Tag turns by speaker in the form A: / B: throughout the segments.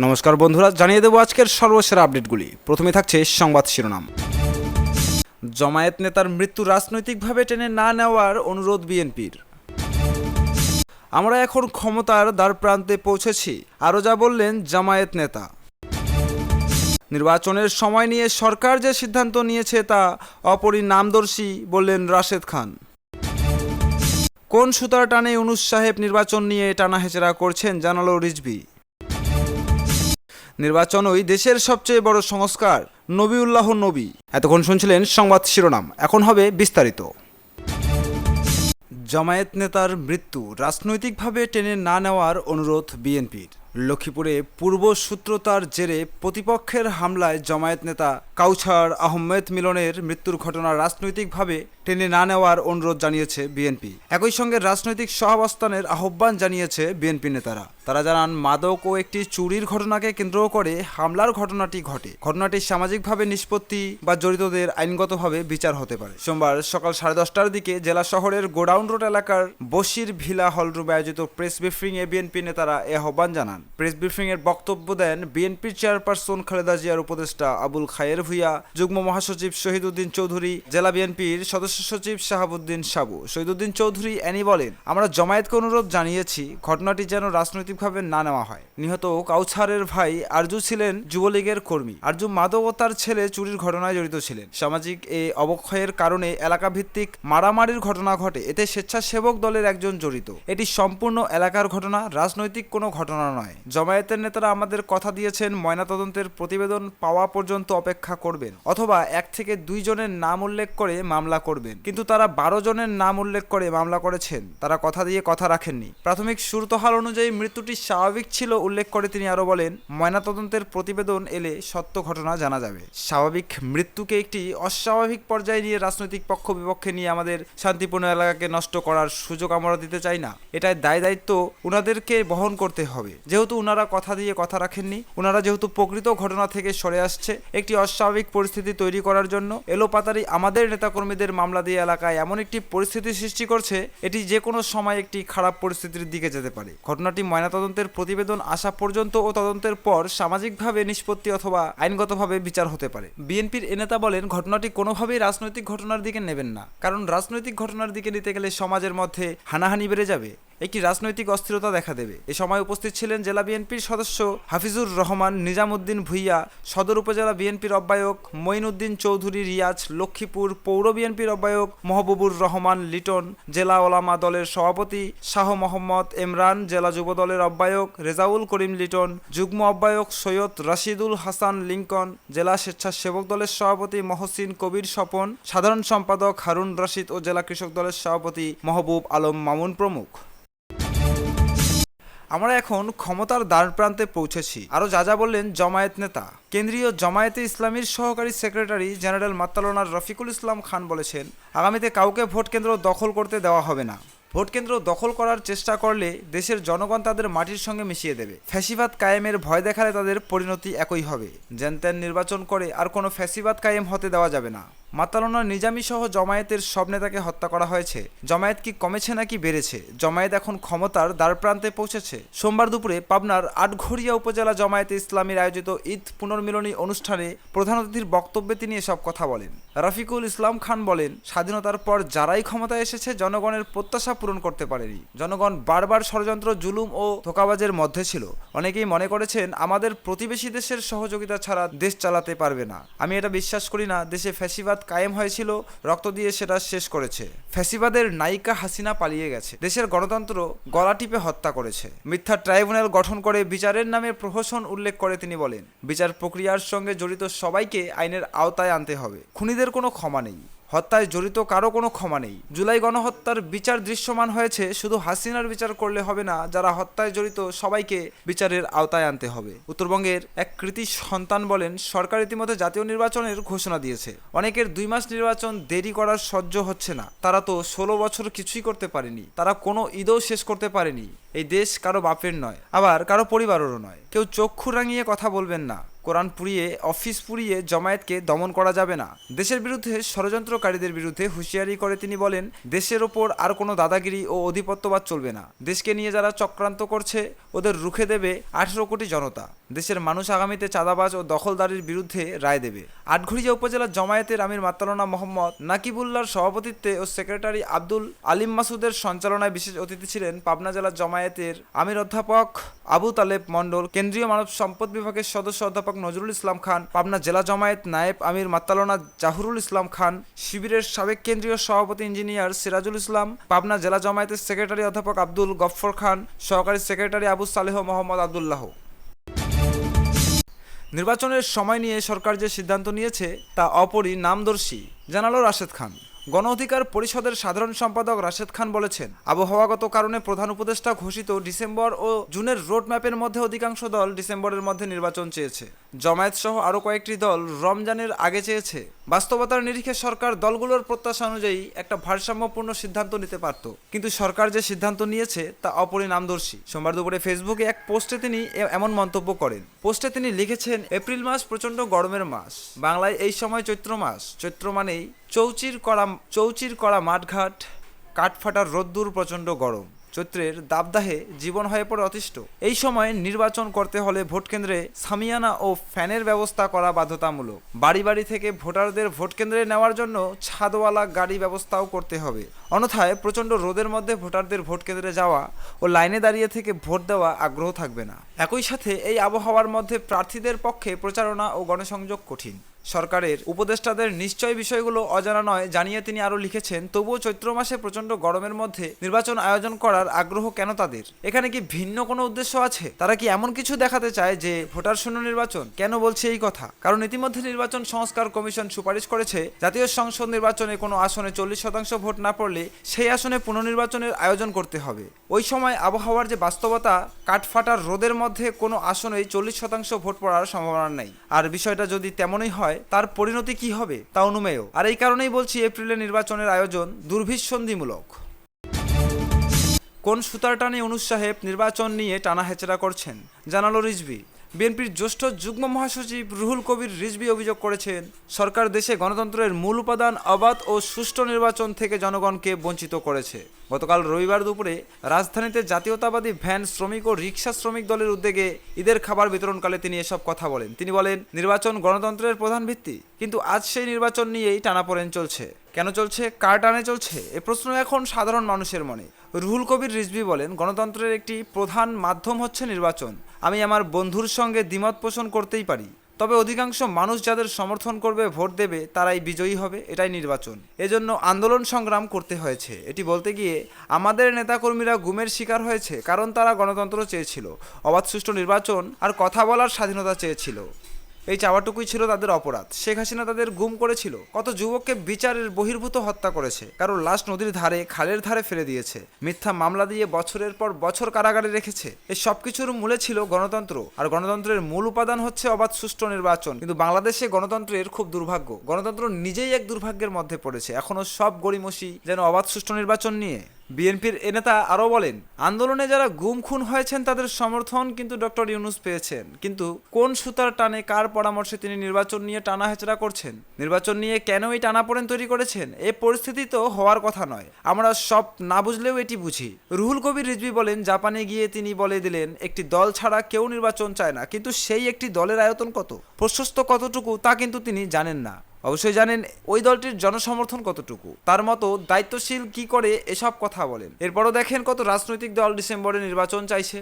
A: নমস্কার বন্ধুরা, জানিয়ে দেব আজকের সর্বশেষ আপডেটগুলি। প্রথমে থাকছে সংবাদ শিরোনাম। জামায়াত নেতার মৃত্যু রাজনৈতিকভাবে টেনে না নেওয়ার অনুরোধ বিএনপির। আমরা এখন ক্ষমতার দ্বারপ্রান্তে পৌঁছেছি, আরও যা বললেন জামায়াত নেতা। নির্বাচনের সময় নিয়ে সরকার যে সিদ্ধান্ত নিয়েছে তা অপরিণামদর্শী বললেন রাশেদ খান। কোন সুতার টানে ইউনূস সাহেব নির্বাচন নিয়ে টানাহেচড়া করছেন জানালো রিজভী। নির্বাচনই দেশের সবচেয়ে বড় সংস্কার, নবিউল্লাহ নবী। এতক্ষণ শুনছিলেন সংবাদ শিরোনাম, এখন হবে বিস্তারিত। জামায়াত নেতার মৃত্যু রাজনৈতিকভাবে টেনে না নেওয়ার অনুরোধ বিএনপির। লক্ষ্মীপুরে পূর্বশত্রুতার জেরে প্রতিপক্ষের হামলায় জামায়াত নেতা কাউছার আহমেদ মিলনের মৃত্যুর ঘটনা রাজনৈতিকভাবে টেনে না নেওয়ার অনুরোধ জানিয়েছে বিএনপি। একই সঙ্গে রাজনৈতিক সহাবস্থানের আহ্বান জানিয়েছে বিএনপি নেতারা। তারা জানান, মাদক ও একটি চুরির ঘটনাকে কেন্দ্র করে হামলার ঘটনাটি ঘটে। ঘটনাটি সামাজিকভাবে নিষ্পত্তি বা জড়িতদের আইনগতভাবে বিচার হতে পারে। সোমবার সকাল 10:30টার দিকে জেলা শহরের গোডাউন রোড এলাকার বশির ভিলা হলরুমে আয়োজিত প্রেস ব্রিফিংয়ে বিএনপি নেতারা এ আহ্বান জানান। প্রেস ব্রিফিংয়ের বক্তব্য দেন বিএনপির চেয়ারপারসন খালেদা জিয়ার উপদেষ্টা আবুল খায়ের ভূঁইয়া, যুগ্ম মহাসচিব শহীদউদ্দিন চৌধুরী, জেলা বিএনপির সদস্য সচিব শাহাবুদ্দিন সাবু। শহীদউদ্দিন চৌধুরী এনি বলেন, আমরা জামায়াতকে অনুরোধ জানিয়েছি ঘটনাটি যেন রাজনৈতিকভাবে না নেওয়া হয়। নিহত কাউছারের ভাই আরজু ছিলেন যুবলীগের কর্মী। আরজু মাদক ও তার ছেলে চুরির ঘটনায় জড়িত ছিলেন। সামাজিক এই অবক্ষয়ের কারণে এলাকা ভিত্তিক মারামারির ঘটনা ঘটে, এতে স্বেচ্ছাসেবক দলের একজন জড়িত। এটি সম্পূর্ণ এলাকার ঘটনা, রাজনৈতিক কোনো ঘটনা নয়। জামায়াতের নেতারা আমাদের কথা দিয়েছেন ময়নাতদন্তের প্রতিবেদন পাওয়া পর্যন্ত অপেক্ষা করবেন, অথবা 1 থেকে 2 জনের নাম উল্লেখ করে মামলা করবেন। কিন্তু তারা 12 জনের নাম উল্লেখ করে মামলা করেছেন। তারা কথা দিয়ে কথা রাখেননি। প্রাথমিক সুরতহাল অনুযায়ী মৃত্যুটি স্বাভাবিক ছিল উল্লেখ করে তিনি আরো বলেন, ময়নাতদন্তের প্রতিবেদন এলে সত্য ঘটনা জানা যাবে। স্বাভাবিক মৃত্যুকে একটি অস্বাভাবিক পর্যায়ে নিয়ে রাজনৈতিক পক্ষ বিপক্ষে নিয়ে আমাদের শান্তিপূর্ণ এলাকাকে নষ্ট করার সুযোগ আমরা দিতে চাই না। এটাই দায় দায়িত্ব উনাদেরকে বহন করতে হবে। যেহেতু উনারা কথা দিয়ে কথা রাখেননি, উনারা যেহেতু প্রকৃত ঘটনা থেকে সরে আসছে একটি অস্বাভাবিক পরিস্থিতি তৈরি করার জন্য এলোপাতারি আমাদের নেতাকর্মীদের মামলা দিয়ে এলাকায় এমন একটি পরিস্থিতি সৃষ্টি করছে, এটি যে কোনো সময় একটি খারাপ পরিস্থিতির দিকে যেতে পারে। ঘটনাটি ময়নাতদন্তের প্রতিবেদন আসা পর্যন্ত ও তদন্তের পর সামাজিকভাবে নিষ্পত্তি অথবা আইনগতভাবে বিচার হতে পারে। বিএনপির এ নেতা বলেন, ঘটনাটি কোনোভাবেই রাজনৈতিক ঘটনার দিকে নেবেন না, কারণ রাজনৈতিক ঘটনার দিকে নিতে গেলে সমাজের মধ্যে হানাহানি বেড়ে যাবে, একটি রাজনৈতিক অস্থিরতা দেখা দেবে। এ সময় উপস্থিত ছিলেন জেলা বিএনপির সদস্য হাফিজুর রহমান, নিজামুদ্দিন ভূঁইয়া, সদর উপজেলা বিএনপির আহ্বায়ক মঈনুদ্দিন চৌধুরী রিয়াজ, লক্ষ্মীপুর পৌর বিএনপির আহ্বায়ক মহবুবুর রহমান লিটন, জেলা ওলামা দলের সভাপতি শাহ মোহাম্মদ এমরান, জেলা যুব দলের আহ্বায়ক রেজাউল করিম লিটন, যুগ্ম আহ্বায়ক সৈয়দ রাশিদুল হাসান লিঙ্কন, জেলা স্বেচ্ছাসেবক দলের সভাপতি মহসিন কবির স্বপন, সাধারণ সম্পাদক হারুন রশিদ ও জেলা কৃষক দলের সভাপতি মাহবুব আলম মামুন প্রমুখ। আমরা এখন ক্ষমতার দ্বারপ্রান্তে পৌঁছেছি, আরও যা বললেন জামায়াত নেতা। কেন্দ্রীয় জামায়াতে ইসলামীর সহকারী সেক্রেটারি জেনারেল মাত্তালনার রফিকুল ইসলাম খান বলেছেন, আগামীতে কাউকে ভোট কেন্দ্র দখল করতে দেওয়া হবে না। ভোট কেন্দ্র দখল করার চেষ্টা করলে দেশের জনগণ তাদের মাটির সঙ্গে মিশিয়ে দেবে। ফ্যাসিবাদ কায়েমের ভয় দেখালে তাদের পরিণতি একই হবে। যেনতেন নির্বাচন করে আর কোনো ফ্যাসিবাদ কায়েম হতে দেওয়া যাবে না। মাতালনা নিজামী সহ জামায়াতের সব নেতাকে হত্যা করা হয়েছে। জামায়াত কি কমেছে নাকি বেড়েছে? জামায়াত এখন ক্ষমতার দ্বারপ্রান্তে পৌঁছেছে। সোমবার দুপুরে পাবনার আটঘরিয়া উপজেলা জামায়াতে ইসলামীর আয়োজিত ঈদ পুনর্মিলনী অনুষ্ঠানে প্রধান অতিথির বক্তব্যে তিনি এসব কথা বলেন। রফিকুল ইসলাম খান বলেন, স্বাধীনতার পর যারাই ক্ষমতায় এসেছে জনগণের প্রত্যাশা পূরণ করতে পারেনি। জনগণ বারবার ষড়যন্ত্র, জুলুম ও ধোঁকাবাজের মধ্যে ছিল। অনেকেই মনে করেছেন আমাদের প্রতিবেশী দেশের সহযোগিতা ছাড়া দেশ চালাতে পারবে না। আমি এটা বিশ্বাস করি না। দেশে ফ্যাসিবাদ কায়েম হয়েছিল, রক্ত দিয়ে সেটা শেষ করেছে। ফ্যাসিবাদের নায়িকা হাসিনা পালিয়ে গেছে, দেশের গণতন্ত্র গলা টিপে হত্যা করেছে। মিথ্যা ট্রাইব্যুনাল গঠন করে বিচারের নামে প্রহসন উল্লেখ করে তিনি বলেন, বিচার প্রক্রিয়ার সঙ্গে জড়িত সবাইকে আইনের আওতায় আনতে হবে। খুনিদের কোনো ক্ষমা নেই, হত্যায় জড়িত কারো কোনো ক্ষমা নেই। জুলাই গণহত্যার বিচার দৃশ্যমান হয়েছে, শুধু হাসিনার বিচার করলে হবে না, যারা হত্যায় জড়িত সবাইকে বিচারের আওতায় আনতে হবে। উত্তরবঙ্গের এক কৃতি সন্তান বলেন, সরকার ইতিমধ্যে জাতীয় নির্বাচনের ঘোষণা দিয়েছে। অনেকের 2 মাস নির্বাচন দেরি করার সহ্য হচ্ছে না। তারা তো 16 বছর কিছুই করতে পারেনি, তারা কোনো ঈদও শেষ করতে পারেনি। এই দেশ কারো বাপের নয়, আবার কারো পরিবারেরও নয়। কেউ চক্ষু রাঙিয়ে কথা বলবেন না। কোরআন পুড়িয়ে, অফিস পুড়িয়ে জমায়েতকে দমন করা যাবে না। দেশের বিরুদ্ধে ষড়যন্ত্রকারীদের বিরুদ্ধে হুঁশিয়ারি করে তিনি বলেন, দেশের ওপর আর কোনো দাদাগিরি ও আধিপত্যবাদ চলবে না। দেশকে নিয়ে যারা চক্রান্ত করছে ওদের রুখে দেবে 18 কোটি জনতা। দেশের মানুষ আগামীতে চাঁদাবাজ ও দখলদারির বিরুদ্ধে রায় দেবে। আটঘরিয়া উপজেলা জমায়েতের আমির মাত্তালনা মোহাম্মদ নাকিবুল্লাহর সভাপতিত্বে ও সেক্রেটারি আব্দুল আলিম মাসুদের সঞ্চালনায় বিশেষ অতিথি ছিলেন পাবনা জেলা জমায়েতের আমির অধ্যাপক আবু তালেব মণ্ডল, কেন্দ্রীয় মানব সম্পদ বিভাগের সদস্য অধ্যাপক নজরুল ইসলাম খান, পাবনা জেলা জমায়েত নায়েব আমির মাত্তালনা জাহুরুল ইসলাম খান, শিবিরের সাবেক কেন্দ্রীয় সভাপতি ইঞ্জিনিয়ার সিরাজুল ইসলাম, পাবনা জেলা জমায়েতের সেক্রেটারি অধ্যাপক আব্দুল গফফর খান, সহকারী সেক্রেটারি আবু সালেহ মোহাম্মদ আবদুল্লাহ। নির্বাচনের সময় নিয়ে সরকার যে সিদ্ধান্ত নিয়েছে তা অপরিণামদর্শী, জানালো রাশেদ খান। গণ অধিকার পরিষদের সাধারণ সম্পাদক রাশেদ খান বলেছেন, আবহাওয়াগত কারণে প্রধান উপদেষ্টা ঘোষিত ডিসেম্বর ও জুনের রোড ম্যাপের মধ্যে অধিকাংশ দল ডিসেম্বরের মধ্যে নির্বাচন চেয়েছে। জামায়াত সহ আরও কয়েকটি দল রমজানের আগে চেয়েছে। বাস্তবতার নিরিখে সরকার দলগুলোর প্রত্যাশা অনুযায়ী একটা ভারসাম্যপূর্ণ সিদ্ধান্ত নিতে পারত, কিন্তু সরকার যে সিদ্ধান্ত নিয়েছে তা অপরিণামদর্শী। সোমবার দুপুরে ফেসবুকে এক পোস্টে তিনি এমন মন্তব্য করেন। পোস্টে তিনি লিখেছেন, এপ্রিল মাস প্রচণ্ড গরমের মাস। বাংলায় এই সময় চৈত্র মাস। চৈত্র মানেই চৌচির করা মাঠঘাট, কাঠফাটার রোদ্দুর, প্রচণ্ড গরম। চৈত্রের দাবদাহে জীবন হয়ে পড়ে অতিষ্ঠ। এই সময় নির্বাচন করতে হলে ভোটকেন্দ্রে সামিয়ানা ও ফ্যানের ব্যবস্থা করা বাধ্যতামূলক। বাড়ি বাড়ি থেকে ভোটারদের ভোটকেন্দ্রে নেওয়ার জন্য ছাদওয়ালা গাড়ি ব্যবস্থাও করতে হবে। অন্যথায় প্রচণ্ড রোদের মধ্যে ভোটারদের ভোটকেন্দ্রে যাওয়া ও লাইনে দাঁড়িয়ে থেকে ভোট দেওয়া আগ্রহ থাকবে না। একই সাথে এই আবহাওয়ার মধ্যে প্রার্থীদের পক্ষে প্রচারণা ও গণসংযোগ কঠিন। সরকারের উপদেষ্টাদের নিশ্চয় বিষয়গুলো অজানা নয় জানিয়ে তিনি আরও লিখেছেন, তবুও চৈত্র মাসে প্রচণ্ড গরমের মধ্যে নির্বাচন আয়োজন করার আগ্রহ কেন তাদের? এখানে কি ভিন্ন কোনো উদ্দেশ্য আছে? তারা কি এমন কিছু দেখাতে চায় যে ভোটার শূন্য নির্বাচন? কেন বলছে এই কথা? কারণ ইতিমধ্যে নির্বাচন সংস্কার কমিশন সুপারিশ করেছে, জাতীয় সংসদ নির্বাচনে কোনো আসনে 40% ভোট না পড়লে সেই আসনে পুনর্নির্বাচনের আয়োজন করতে হবে। ওই সময় আবহাওয়ার যে বাস্তবতা, কাঠফাটার রোদের মধ্যে কোনো আসনেই 40% ভোট পড়ার সম্ভাবনা নেই। আর বিষয়টা যদি তেমনই হয়, তার পরিণতি কি হবে তা অনুমেয়। আর এই কারণেই বলছি, এপ্রিলে নির্বাচনের আয়োজন দুর্বিসন্ধিমূলক। কোন সুতার টানে ইউনূস সাহেব নির্বাচন নিয়ে টানা হেচড়া করছেন, জানালো রিজভী। বিএনপির জ্যেষ্ঠ যুগ্ম মহাসচিব রুহুল কবির রিজভী অভিযোগ করেছেন, সরকার দেশে গণতন্ত্রের মূল উপাদান অবাধ ও সুষ্ঠু নির্বাচন থেকে জনগণকে বঞ্চিত করেছে। গতকাল রবিবার দুপুরে রাজধানীতে জাতীয়তাবাদী ভ্যান শ্রমিক ও রিকশা শ্রমিক দলের উদ্যোগে ঈদের খাবার বিতরণকালে তিনি এসব কথা বলেন। তিনি বলেন, নির্বাচন গণতন্ত্রের প্রধান ভিত্তি, কিন্তু আজ সেই নির্বাচন নিয়েই টানাপোড়েন চলছে। কেন চলছে, কার টানে চলছে, এ প্রশ্ন এখন সাধারণ মানুষের মনে। রুহুল কবির রিজভী বলেন, গণতন্ত্রের একটি প্রধান মাধ্যম হচ্ছে নির্বাচন। আমি আমার বন্ধুর সঙ্গে দ্বিমত পোষণ করতেই পারি, তবে অধিকাংশ মানুষ যাদের সমর্থন করবে, ভোট দেবে, তারাই বিজয়ী হবে। এটাই নির্বাচন। এজন্য আন্দোলন সংগ্রাম করতে হয়েছে। এটি বলতে গিয়ে আমাদের নেতাকর্মীরা গুমের শিকার হয়েছে, কারণ তারা গণতন্ত্র চেয়েছিল, অবাধ সুষ্ঠু নির্বাচন আর কথা বলার স্বাধীনতা চেয়েছিল। এই চাওয়াটুকুই ছিল তাদের অপরাধ। শেখ হাসিনা তাদের গুম করেছিল, কত যুবককে বিচারের বহির্ভূত হত্যা করেছে, কারো লাশ নদীর ধারে, খালের ধারে ফেলে দিয়েছে, মিথ্যা মামলা দিয়ে বছরের পর বছর কারাগারে রেখেছে। এই সব কিছুর মূলে ছিল গণতন্ত্র, আর গণতন্ত্রের মূল উপাদান হচ্ছে অবাধ সুষ্ঠু নির্বাচন। কিন্তু বাংলাদেশে গণতন্ত্রের খুব দুর্ভাগ্য, গণতন্ত্র নিজেই এক দুর্ভাগ্যের মধ্যে পড়েছে। এখনো সব গড়িমসি যেন অবাধ সুষ্ঠু নির্বাচন নিয়ে। বিএনপির এ নেতা আরও বলেন, আন্দোলনে যারা গুম খুন হয়েছেন তাদের সমর্থন কিন্তু ডক্টর ইউনূস পেয়েছেন, কিন্তু কোন সুতার টানে, কার পরামর্শে তিনি নির্বাচন নিয়ে টানা হেচড়া করছেন? নির্বাচন নিয়ে কেন এই টানাপোড়েন তৈরি করেছেন? এই পরিস্থিতি তো হওয়ার কথা নয়। আমরা সব না বুঝলেও এটি বুঝি। রুহুল কবির রিজভী বলেন, জাপানে গিয়ে তিনি বলে দিলেন, একটি দল ছাড়া কেউ নির্বাচন চায় না, কিন্তু সেই একটি দলের আয়তন কত, প্রশস্ত কতটুকু তা কিন্তু তিনি জানেন না। অবশ্যই জানেন ওই দলটির জনসমর্থন কতটুকু। তার মতো দায়িত্বশীল কি করে এসব কথা বলেন? এরপরও দেখেন কত রাজনৈতিক দল ডিসেম্বরে নির্বাচন চাইছে।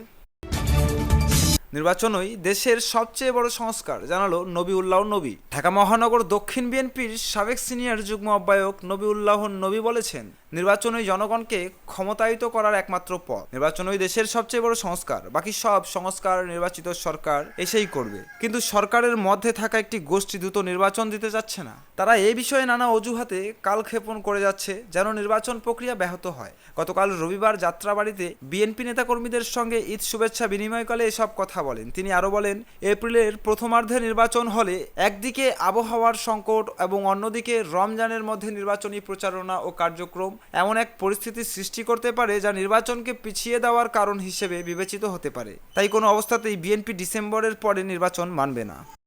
A: নির্বাচনই দেশের সবচেয়ে বড় সংস্কার, জানালো নবীউল্লাহ নবী। ঢাকা মহানগর দক্ষিণ বিএনপির সাবেক সিনিয়র যুগ্ম আহ্বায়ক নবীউল্লাহ নবী বলেছেন, নির্বাচনই জনগণকে ক্ষমতায়িত করার একমাত্র পথ। নির্বাচনই দেশের সবচেয়ে বড় সংস্কার, বাকি সব সংস্কার নির্বাচিত সরকার এসেই করবে। কিন্তু সরকারের মধ্যে থাকা একটি গোষ্ঠী দ্রুত নির্বাচন দিতে যাচ্ছে না। তারা এই বিষয়ে নানা অজুহাতে কালক্ষেপণ করে যাচ্ছে যেন নির্বাচন প্রক্রিয়া ব্যাহত হয়। গতকাল রবিবার যাত্রাবাড়িতে বিএনপি নেতাকর্মীদের সঙ্গে ঈদ শুভেচ্ছা বিনিময়কালে এসব কথা বলেন। তিনি আরও বলেন, এপ্রিলের প্রথমার্ধে নির্বাচন হলে একদিকে আবহাওয়ার সংকট এবং অন্যদিকে রমজানের মধ্যে নির্বাচনী প্রচারণা ও কার্যক্রম এমন এক পরিস্থিতি সৃষ্টি করতে পারে যা নির্বাচনকে পিছিয়ে দেওয়ার কারণ হিসেবে বিবেচিত হতে পারে। তাই কোনো অবস্থাতেই বিএনপি ডিসেম্বরের পরে নির্বাচন মানবে না।